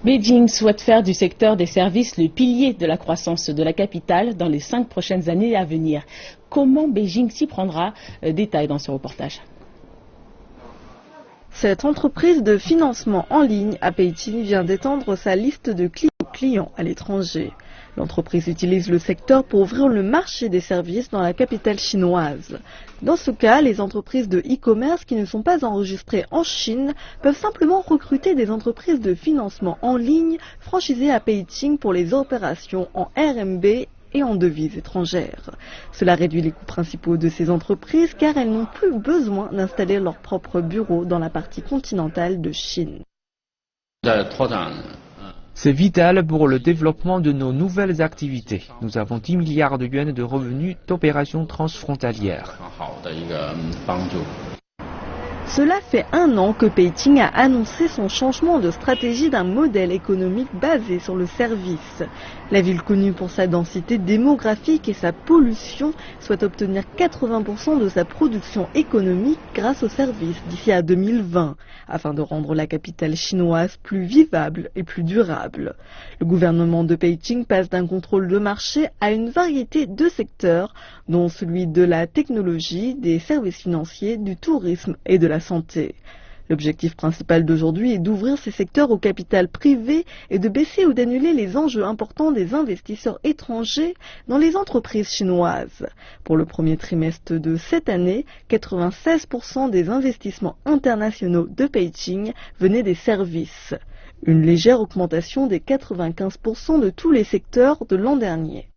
Beijing souhaite faire du secteur des services le pilier de la croissance de la capitale dans les 5 prochaines années à venir. Comment Beijing s'y prendra? Détail dans ce reportage. Cette entreprise de financement en ligne à Beijing vient d'étendre sa liste de clients à l'étranger. L'entreprise utilise le secteur pour ouvrir le marché des services dans la capitale chinoise. Dans ce cas, les entreprises de e-commerce qui ne sont pas enregistrées en Chine peuvent simplement recruter des entreprises de financement en ligne franchisées à Beijing pour les opérations en RMB et en devises étrangères. Cela réduit les coûts principaux de ces entreprises car elles n'ont plus besoin d'installer leur propre bureau dans la partie continentale de Chine. C'est vital pour le développement de nos nouvelles activités. Nous avons 10 milliards de yuans de revenus d'opérations transfrontalières. Cela fait 1 an que Beijing a annoncé son changement de stratégie d'un modèle économique basé sur le service. La ville connue pour sa densité démographique et sa pollution souhaite obtenir 80% de sa production économique grâce aux services d'ici à 2020, afin de rendre la capitale chinoise plus vivable et plus durable. Le gouvernement de Beijing passe d'un contrôle de marché à une variété de secteurs, dont celui de la technologie, des services financiers, du tourisme et de la santé. L'objectif principal d'aujourd'hui est d'ouvrir ces secteurs au capital privé et de baisser ou d'annuler les enjeux importants des investisseurs étrangers dans les entreprises chinoises. Pour le premier trimestre de cette année, 96% des investissements internationaux de Beijing venaient des services. Une légère augmentation des 95% de tous les secteurs de l'an dernier.